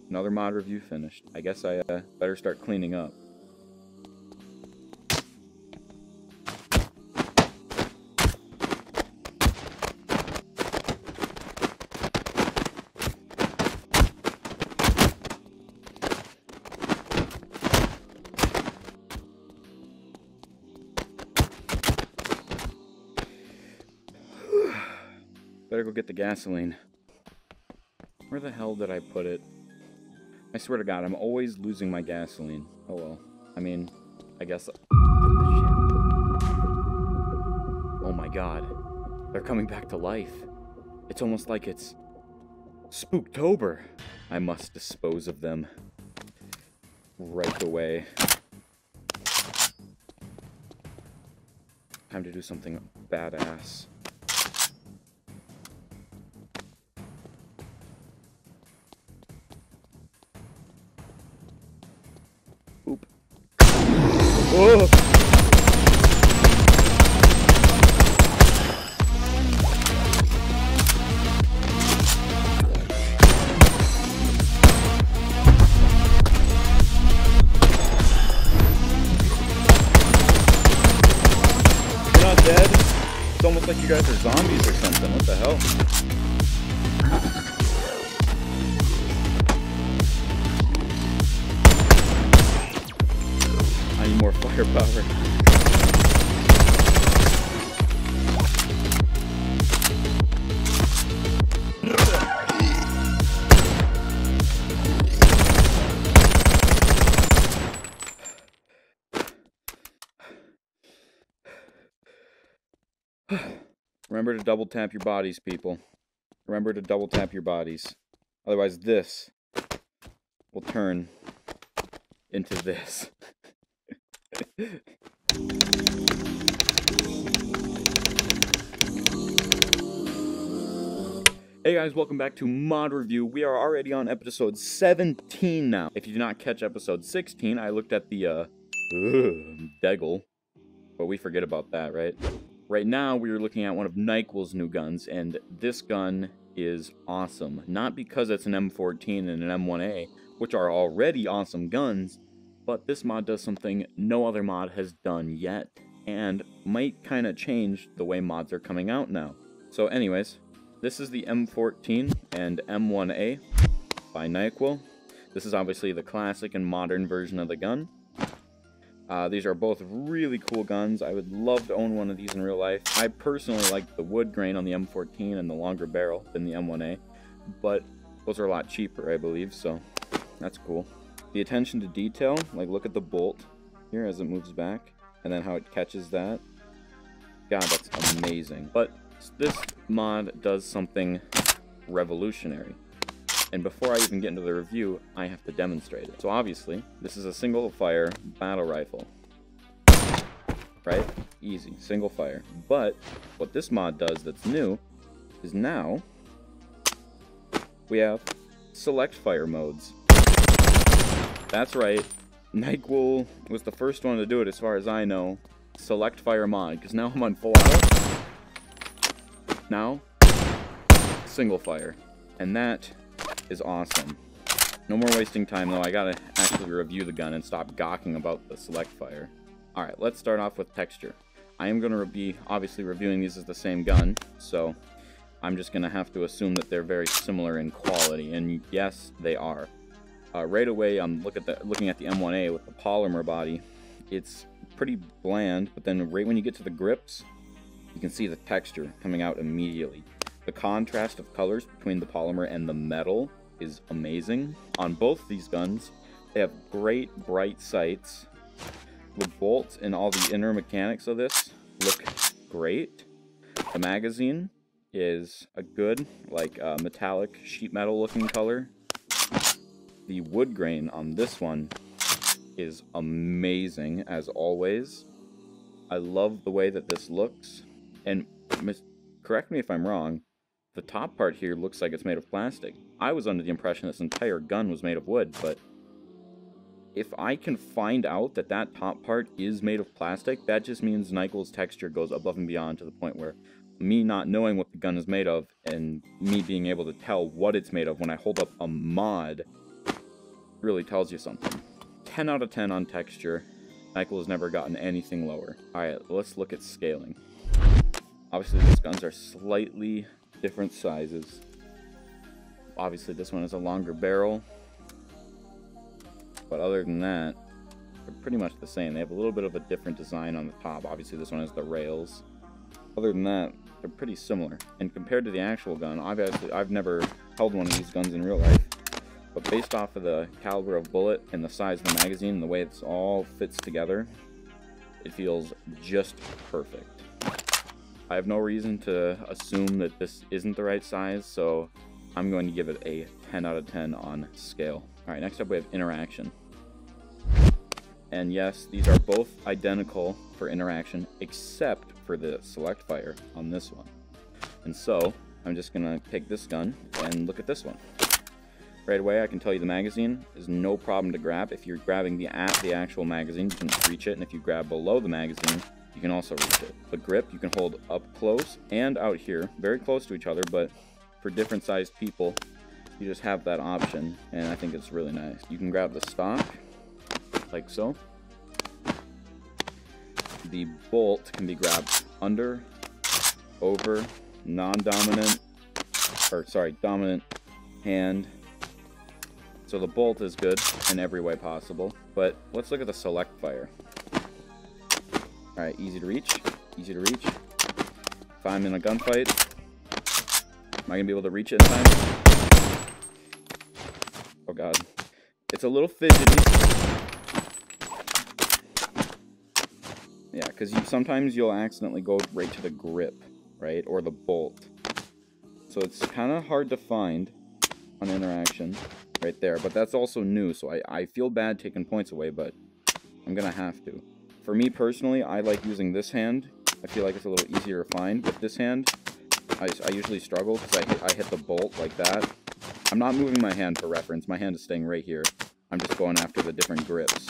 Another mod review finished. I guess I better start cleaning up. Better go get the gasoline. Where the hell did I put it? I swear to God, I'm always losing my gasoline. Oh well. I mean, I guess... Oh my God. They're coming back to life. It's almost like it's... Spooktober. I must dispose of them. Right away. Time to do something badass. Oop. Whoa! You're not dead? It's almost like you guys are zombies or something. What the hell? More firepower. Remember to double tap your bodies, people. Remember to double tap your bodies. Otherwise this will turn into this. Hey guys, welcome back to Mod Review. We are already on episode 17 now. If you did not catch episode 16, I looked at the, Deggle. But we forget about that, right? Right now, we are looking at one of Naeqirelle's new guns, and this gun is awesome. Not because it's an M14 and an M1A, which are already awesome guns, but this mod does something no other mod has done yet, and might kind of change the way mods are coming out now. So anyways, this is the M14 and M1A by Naeqirelle. This is obviously the classic and modern version of the gun. These are both really cool guns. I would love to own one of these in real life. I personally like the wood grain on the M14 and the longer barrel than the M1A, but those are a lot cheaper, I believe, so that's cool. The attention to detail, like look at the bolt here as it moves back, and then how it catches that. God, that's amazing. But this mod does something revolutionary. And before I even get into the review, I have to demonstrate it. So obviously, this is a single fire battle rifle. Right? Easy, single fire. But what this mod does that's new is now we have select fire modes. That's right, Naeqirelle was the first one to do it as far as I know. Select fire mod, because now I'm on full auto. Now, single fire. And that is awesome. No more wasting time though, I gotta actually review the gun and stop gawking about the select fire. Alright, let's start off with texture. I am gonna be obviously reviewing these as the same gun, so I'm just gonna have to assume that they're very similar in quality, and yes, they are. Right away, I'm looking at the M1A with the polymer body. It's pretty bland, but then right when you get to the grips, you can see the texture coming out immediately. The contrast of colors between the polymer and the metal is amazing. On both these guns, they have great bright sights. The bolts and all the inner mechanics of this look great. The magazine is a good, like, metallic sheet metal looking color. The wood grain on this one is amazing, as always. I love the way that this looks. And correct me if I'm wrong, the top part here looks like it's made of plastic. I was under the impression this entire gun was made of wood, but if I can find out that that top part is made of plastic, that just means Naeqireille's texture goes above and beyond to the point where me not knowing what the gun is made of and me being able to tell what it's made of when I hold up a mod really tells you something. 10 out of 10 on texture. Naeqirelle has never gotten anything lower. Alright, let's look at scaling. Obviously, these guns are slightly different sizes. Obviously, this one has a longer barrel. But other than that, they're pretty much the same. They have a little bit of a different design on the top. Obviously, this one has the rails. Other than that, they're pretty similar. And compared to the actual gun, I've never held one of these guns in real life. But based off of the caliber of bullet and the size of the magazine and the way it's all fits together, it feels just perfect. I have no reason to assume that this isn't the right size, so I'm going to give it a 10 out of 10 on scale. Alright, next up we have interaction. And yes, these are both identical for interaction, except for the select fire on this one. And so, I'm just going to take this gun and look at this one. Right away, I can tell you the magazine is no problem to grab. If you're grabbing the actual magazine, you can reach it, and if you grab below the magazine, you can also reach it. The grip, you can hold up close and out here, very close to each other, but for different sized people, you just have that option, and I think it's really nice. You can grab the stock, like so. The bolt can be grabbed under, over, non-dominant, or sorry, dominant hand. So the bolt is good in every way possible, but let's look at the select fire. Alright, easy to reach, easy to reach. If I'm in a gunfight, am I going to be able to reach it in time? Oh god. It's a little fidgety. Yeah, because sometimes you'll accidentally go right to the grip, right? Or the bolt. So it's kind of hard to find on interaction right there. But that's also new, so I feel bad taking points away, but I'm going to have to. For me personally, I like using this hand. I feel like it's a little easier to find. With this hand, I usually struggle because I hit the bolt like that. I'm not moving my hand for reference. My hand is staying right here. I'm just going after the different grips.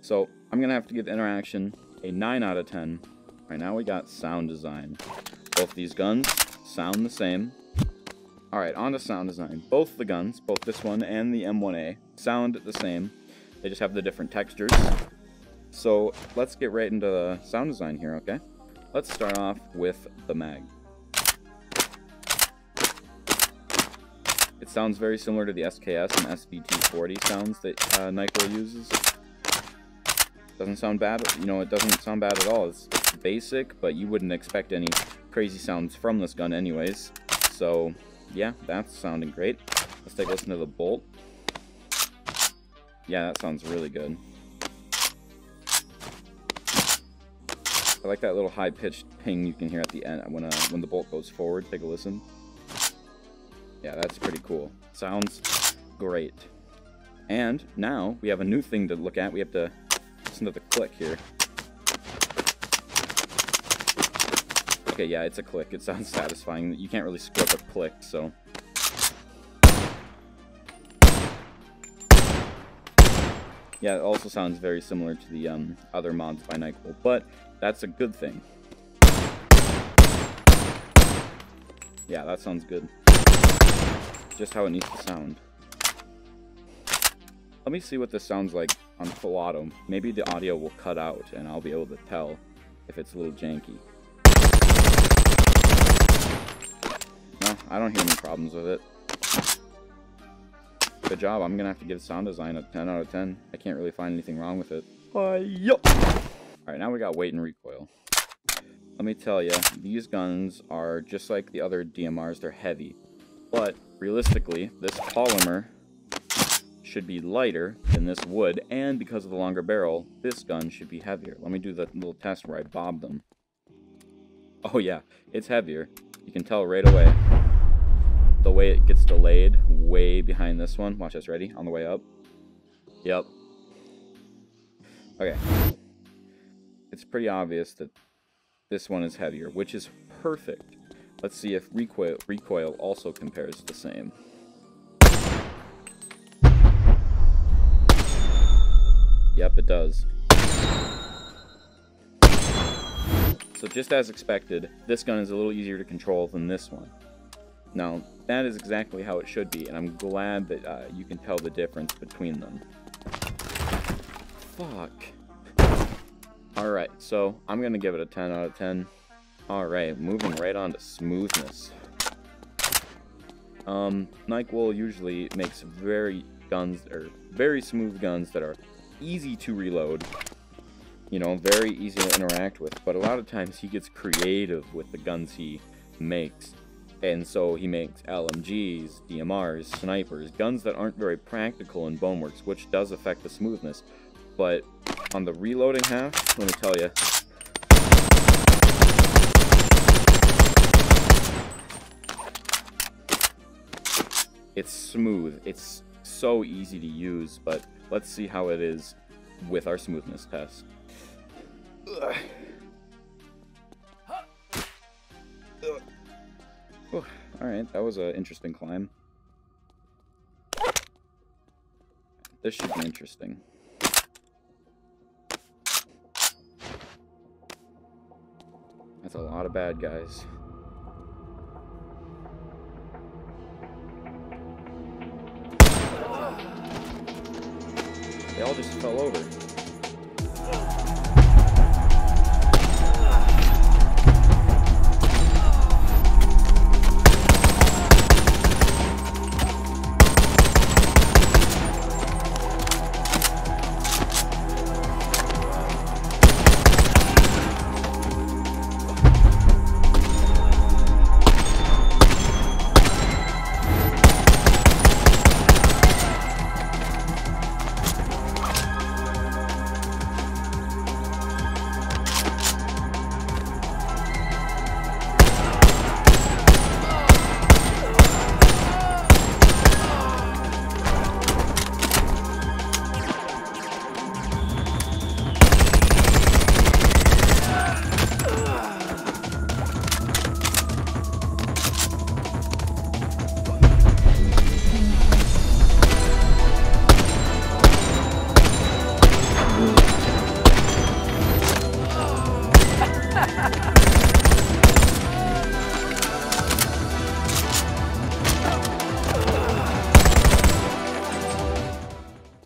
So I'm going to have to give interaction a 9 out of 10. Right now we got sound design. Both these guns sound the same. Alright, on to sound design. Both the guns, both this one and the M1A, sound the same. They just have the different textures. So let's get right into the sound design here, okay? Let's start off with the mag. It sounds very similar to the SKS and SVT40 sounds that Naeqirelle uses. Doesn't sound bad, you know, it doesn't sound bad at all. It's basic, but you wouldn't expect any crazy sounds from this gun anyways. So, yeah, that's sounding great. Let's take a listen to the bolt. Yeah, that sounds really good. I like that little high-pitched ping you can hear at the end when the bolt goes forward. Take a listen. Yeah, that's pretty cool. Sounds great. And now we have a new thing to look at. We have to listen to the click here. Okay, yeah, it's a click. It sounds satisfying. You can't really screw up a click, so. Yeah, it also sounds very similar to the other mods by Naeqirelle, but that's a good thing. Yeah, that sounds good. Just how it needs to sound. Let me see what this sounds like on full auto. Maybe the audio will cut out and I'll be able to tell if it's a little janky. No, I don't hear any problems with it. Good job. I'm gonna have to give sound design a 10 out of 10. I can't really find anything wrong with it. Yup. Alright, now we got weight and recoil. Let me tell you, these guns are just like the other DMRs. They're heavy. But, realistically, this polymer should be lighter than this wood, and because of the longer barrel, this gun should be heavier. Let me do the little test where I bob them. Oh yeah, it's heavier. You can tell right away. The way it gets delayed way behind this one. Watch this, ready? On the way up. Yep. Okay. It's pretty obvious that this one is heavier, which is perfect. Let's see if recoil also compares the same. Yep, it does. So just as expected, this gun is a little easier to control than this one. Now, that is exactly how it should be, and I'm glad that you can tell the difference between them. Fuck. Alright, so I'm gonna give it a 10 out of 10. Alright, moving right on to smoothness. Naeqirelle usually makes very smooth guns that are easy to reload. You know, very easy to interact with, but a lot of times he gets creative with the guns he makes. And so he makes LMGs, DMRs, snipers, guns that aren't very practical in Boneworks, which does affect the smoothness. But on the reloading half, let me tell you, it's smooth. It's so easy to use, but let's see how it is with our smoothness test. Alright, that was an interesting climb. This should be interesting. That's a lot of bad guys. They all just fell over.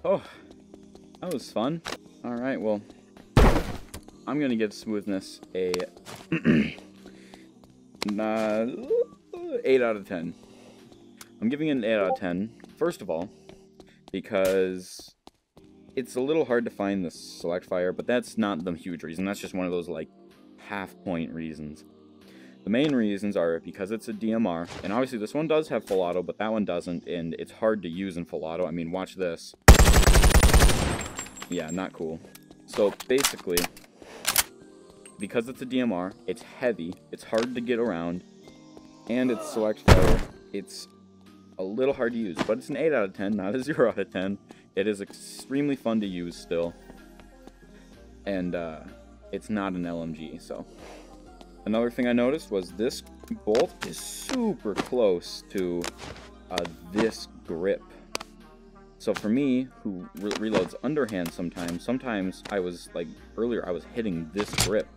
Oh, that was fun. Alright, well, I'm gonna give smoothness a 8 out of 10. I'm giving it an 8 out of 10, first of all, because it's a little hard to find the select fire, but that's not the huge reason. That's just one of those, like, half-point reasons. The main reasons are because it's a DMR, and obviously this one does have full auto, but that one doesn't, and it's hard to use in full auto. I mean, watch this. Yeah, not cool. So, basically, because it's a DMR, it's heavy, it's hard to get around, and it's select fire. It's a little hard to use, but it's an 8 out of 10, not a 0 out of 10. It is extremely fun to use still, and it's not an LMG, so... Another thing I noticed was this bolt is super close to this grip. So for me, who reloads underhand sometimes I was, like, earlier I was hitting this grip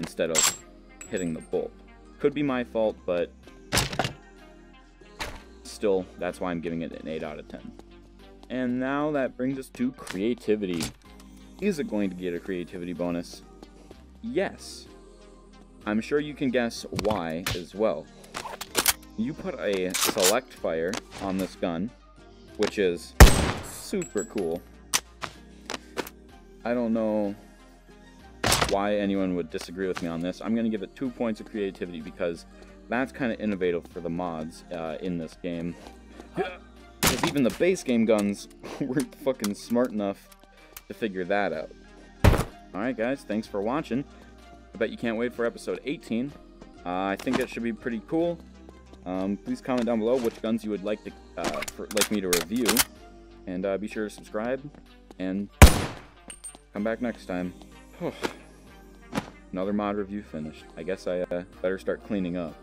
instead of hitting the bolt. Could be my fault, but still, that's why I'm giving it an 8 out of 10. And now that brings us to creativity. Is it going to get a creativity bonus? Yes. I'm sure you can guess why as well. You put a select fire on this gun, which is super cool. I don't know why anyone would disagree with me on this. I'm going to give it 2 points of creativity because that's kind of innovative for the mods in this game. Because even the base game guns weren't fucking smart enough to figure that out. Alright guys, thanks for watching. I bet you can't wait for episode 18. I think that should be pretty cool. Please comment down below which guns you would like to like me to review, and be sure to subscribe and come back next time. Another mod review finished. I guess I better start cleaning up.